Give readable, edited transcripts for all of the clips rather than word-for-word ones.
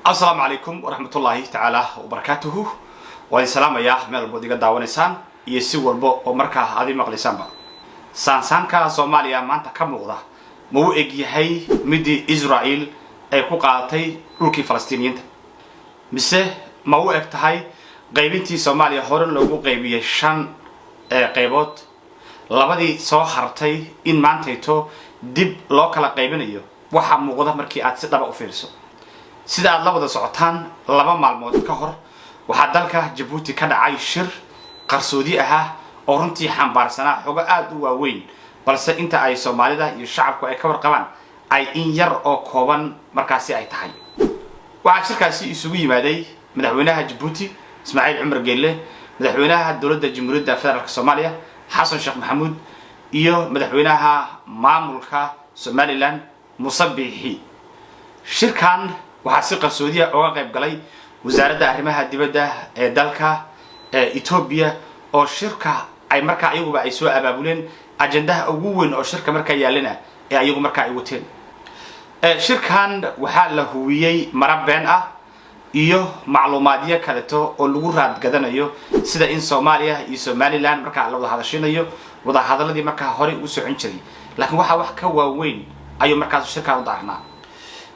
السلام عليكم ورحمة الله تعالى وبركاته والسلام يا مال بوديجا داونسان يسوع البو ومركها هذه مقلسان سان كا سوماليا ما أنت كم وضع مو إجي هاي مدي إسرائيل قاطي روكي فلسطينيين مسه مو إكتهاي قيبتي سوماليا هورن لو قيبية شان قيبات لبدي سو خرطي إن ما أنتيتو دب لوكلا قيبنيو وحا موجودة مركي أتسد أبغى أفرسه سيدا الله وده سعطان لما معلومات كهر وحدالك جبوتي كان عايشر قرصودي أها أورنتي حنبار سنة حقا أدوا وين بس أنت أي سومالي ده يشعب كأي كبر قبان أي إنير أو كوبان مركزي أي تحي وعشر كاسي يسوي مادي مدحونها جبوتي إسماعيل عمر قيله مدحونها الدولة الجمهورية فدرالك الصومالية حسن شيخ محمود إيو مدحونها مامولكا سومالي لان مصبيحي شركان وحاسق السعودية أو قيب قلي وزارة أهرمها الدبدة دالكا إثيوبيا أو شركة أي مركا أيوة بقى يسوى أبابولين أجندها أوون أو شركة مركا يالنا أيوة مركا أيوتين شركان وحال هوية مربعن إيو معلوماتية كالتو أو لغورات قدن أيو سيدا إن سوماليا يسومالي لان مركا على وضع هذا الشيء أيو وضع هذا الذي مركا هوري وسوعين شري لكن وحكا وين أيو مركا الشركة وضعنا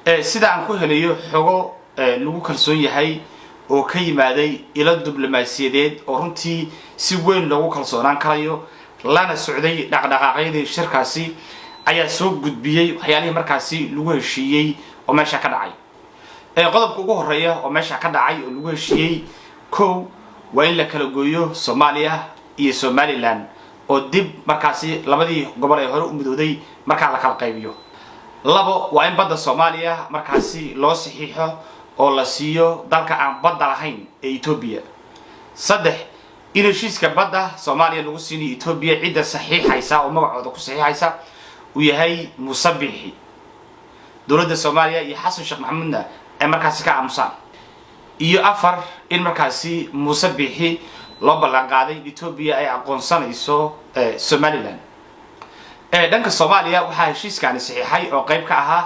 sida aan ku helayo xogo lagu kalsoon yahay oo ka yimaaday ilo diblomaasiyadeed oo runtii si weyn loogu kalsoonaan karayo lana socday dhaqdhaqaaqyadii shirkaasi ayaa soo gudbiyay waxyaalihii markaasi lagu heshiiyay oo meesha ka dhacay qodobka ugu horeeya oo meesha ka dhacay oo lagu heshiiyay koow waa in la kala gooyo Soomaaliya iyo Somaliland oo dib markaasi labadii gobol ee hore u midowday marka la kala qaybiyo labo waa in badda Soomaaliya markaasi loo saxiixo oo la siiyo dalka aan badda lahayn ee Ethiopia saddex in heshiiska badda Soomaaliya lagu siinayo Ethiopia cid saxiixaysa oo magacooda ku saxiixaysa uu yahay musabixi dawladda Soomaaliya iyo Xasan Sheekh Maxamuudna ay markaasi ka aamusaan iyo afar in markaasi musabixi loo ballan qaaday Ethiopia ay aqoonsanayso Somaliland dhanka Soomaaliya waxa heshiiskaani saxiixay oo qayb ka ahaa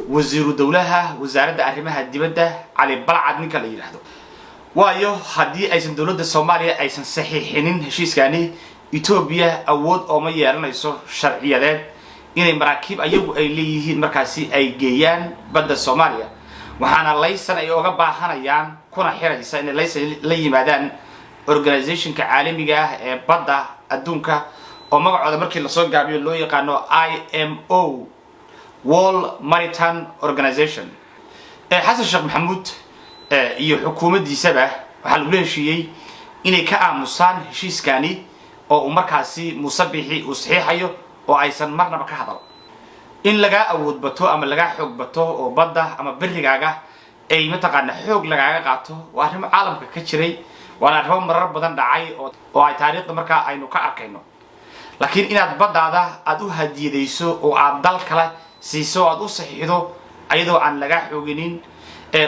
wasiiru dawlaha wasaaradda arrimaha dibadda Ali Balcad ninka la yiraahdo waayo hadii aysan dawladda Soomaaliya aysan saxiixinin heshiiskaani Ethiopia awood oo ma yeelanayso sharciyadeed inay maraakiib ayagu ay leeyihiin markaasi ay geeyaan badda Soomaaliya waxaana laysan ay uga baahanayaan kuna xiraysa in laysan la yimaadaan organizationka caalamiga ah ee badda adduunka oo magacooda markii la soo gaabiyo loo yaqaano IMO World Maritime Organization Xasan Sheekh Maxamuud iyo xukuumaddiisaba waxa lagu heshiiyay inay ka aamusaan heshiiskaani oo uu markaasi musabixi u saxiixayo oo aysan marnaba ka hadal in laga awood bato ama laga xoog bato oo badda ama birrigaaga ay mataqaana xoog lagaaga qaato waa arrin caalamka ka jiray waana arrin marar badan dhacay oo ay taariikhda markaa aynu ka arkayno laakiin inaad baddaada aad u hadiyadayso oo aad dal kale siiso aad u saxiixdo ayadoo aan laga xooginin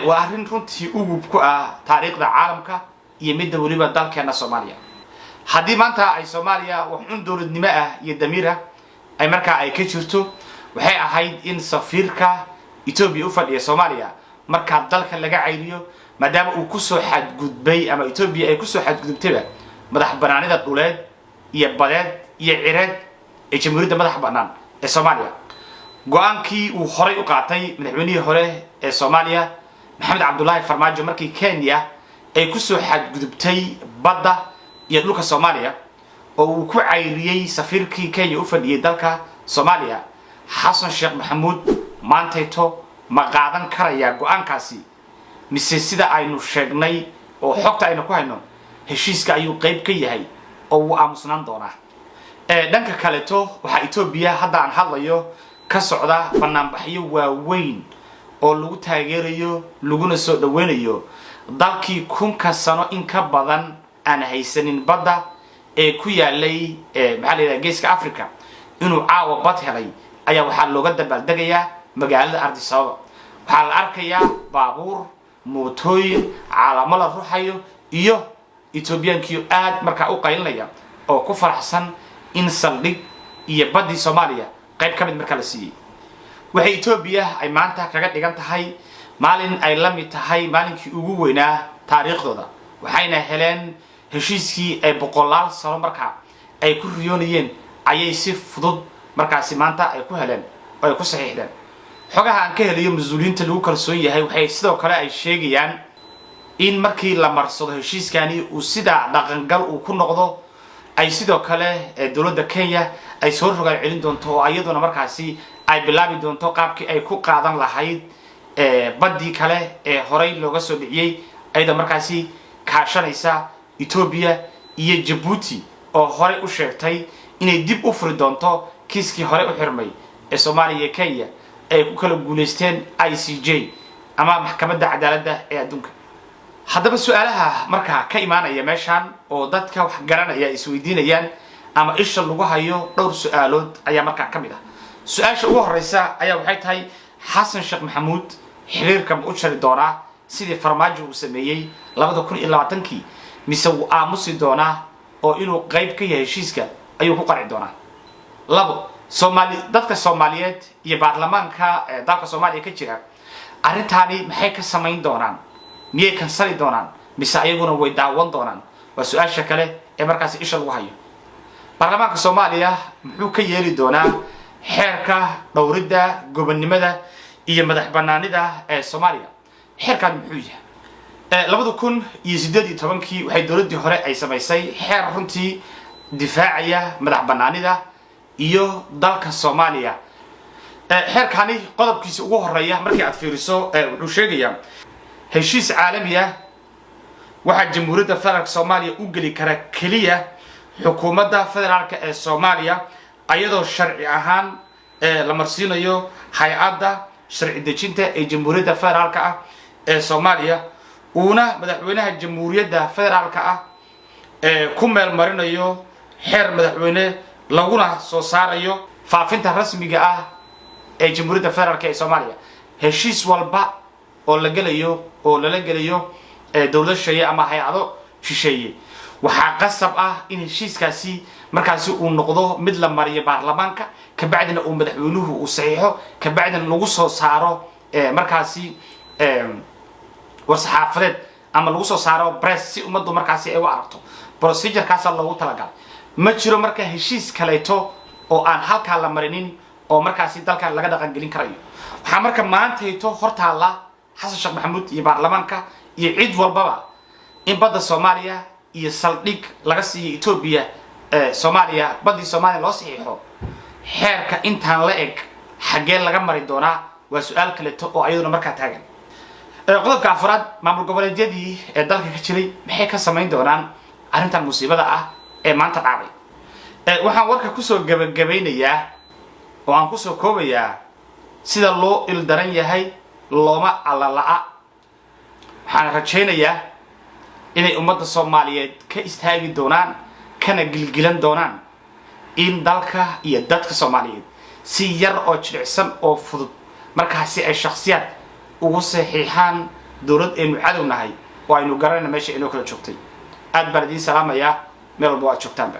waa arrin runtii ugub ku ah taariikhda caalamka iyo midda waliba dalkeena Soomaaliya haddii maanta ay Soomaaliya wax un dawladnimo ah iyo damiira ay markaa ay ka jirto waxay ahayd in safiirka Ethiopia u fadhiya Soomaaliya marka dalka laga cayriyo maadaama uu ku soo xadgudbay ama Ethiopia ay ku soo xadgudubtay madax banaanida dhuleed iyo badeed iyo cireed ee jamhuuriyadda madax bannaan ee Soomaaliya go'aankii uu horay u qaatay madaxweynihii hore ee Soomaaliya Maxamed Cabdullaahi Farmaajo markii Kenya ay ku soo xadgudubtay badda iyo dhulka Soomaaliya oo uu ku cayriyay safiirkii Kenya u fadhiyay dalka Soomaaliya Xasan Sheekh Maxamuud maantayto ma qaadan karaya go'aankaasi mise sida aynu sheegnay oo xogta aynu ku hayno heshiiska ayuu qayb ka yahay oo uu aamusnaan doonaa dhanka kaleeto waxa Ethiopia hadda aan hadlayo ka socda banaanbaxyo waaweyn oo lagu taageerayo laguna soo dhaweynayo dalkii kunka sano in ka badan aan haysanin badda ee ku yaalay maxaa la yiraahdaa geeska Afrika inuu caawa bad helay ayaa waxa looga dabaaldegayaa magaalada Addis Ababa waxa la arkayaa baabuur mootooyin calaamo la ruuxayo iyo Ethiopiankii aad markaa u qaylinaya oo ku faraxsan in saldhig iyo baddi Soomaaliya qayb ka mid marka la siiyay waxay Ethiopia ay maanta kaga dhigan tahay maalin ay la mid tahay maalinkii ugu weynaa taariikhdooda waxayna heleen heshiiskii ay boqolaal sano markaa ay ku riyoonayeen ayay si fudud markaasi maanta ay ku heleen oo ay ku saxiixdeen xogaha aan ka helayo mas'uuliyiinta lagu kalsoon yahay waxay sidoo kale ay sheegayaan in markii la marsado heshiiskani uu sida dhaqangal uu ku noqdo ay sidoo kale dawladda Kenya ay soo rogaal celin doonto oo iyaduna markaasi ay bilaabi doonto qaabkii ay ku qaadan lahayd badii kale ee horay looga soo dhiciyay ayda markaasi kaashanaysa Ethiopia iyo Djibouti oo horay u sheegtay inay dib u furi doonto kiiskii hore u xirmay ee Soomaaliya iyo Kenya ay ku kala guuleysteen ICJ ama maxkamadda cadaaladda ee adduunka haddaba su'aalaha markaa ka imaanaya meeshan oo dadka wax garanaya isweydiinayaan ama isha lagu hayo dhowr su'aalood ayaa markaa kamid ah su'aasha ugu horeysa ayaa waxay tahay xasan sheekh maxamuud xiriirka u jari doonaa sidii farmaajo uu sameeyay 2020kii mise uu aamusi doonaa oo inuu qayb ka yahay heshiiska ayuu ku qanci doonaa labo dadka Soomaaliyeed iyo baarlamaanka dalka Soomaaliya ka jira arrintaani maxay ka sameyn doonaan miyay kansali doonaan mise ayaguna way daawan doonaan waa su'aasha kale ee markaas isha lagu hayo baarlamaanka Soomaaliya muxuu ka yeeli doonaa xeerka dhowridda gobonnimada iyo madaxbannaanida ee Soomaaliya xeerkan muxuu yahay 2018kii waxay dawladdii hore ay samaysay xeer runtii difaacaya madaxbannaanida iyo dalka Soomaaliya xeerkani qodobkiisa ugu horeeya markii aad fiiriso wuxuu sheegayaa heshiis caalami ah waxa jamhuuriyadda federaalka Soomaaliya u gali kara kaliya xukuumadda federaalka ee Soomaaliya ayadoo sharci ahaan la marsiinayo hay'adda sharci dejinta ee jamhuuriyadda federaalka ah ee Soomaaliya una madaxweynaha jamhuuriyadda federaalka ah ku meel marinayo xeer madaxweyne laguna soo saarayo faafinta rasmiga ah ee jamhuuriyadda federaalka ee Soomaaliya heshiis walba oo la galayo dawlad shisheeye ama hay'ado shisheeye waxa qasab ah in heshiiskaasi markaasi uu noqdo mid la mariyo baarlamaanka ka bacdina uu madaxweynuhu uu saxiixo ka bacdina lagu soo saaro markaasi warsaxaafadeed ama lagu soo saaro press si ummaddu markaasi ay u aragto procedure kaas loogu talagalay ma jiro marka heshiis kaleeto oo aan halka la marinin oo markaasi dalka laga dhaqan gelin karayo waxa marka maanta hayto hortaala xasan sheekh maxamuud iyo baarlamaanka iyo cid walbaba in badda Soomaaliya iyo saldhig laga siiyo Ethiopia Soomaaliya badii Soomaaliya loo saxiixo xeerka intaan la eg xagee laga mari doonaa waa su'aal kaleeto oo ayaduna markaa taagan qodobka afraad maamul goboleedyadii ee dalka ka jiray maxay ka sameyn doonaan arrintan musiibada ah ee maanta dhacday waxaan warka ku soo gabagabeynayaa oo aan ku soo koobayaa sida loo ildaran yahay looma alala'a waxaan rajaynayaa inay ummadda Soomaaliyeed ka istaagi doonaan kana gilgilan doonaan in dalka iyo dadka Soomaaliyeed si yar oo jilicsan oo fudud markaasi ay shakhsiyaad ugu saxiixaan dawlad aynu cadownahay oo aynu garanayna meesha inoo kala joogtay aad baan idin salaamayaa meel walba aad joogtaanba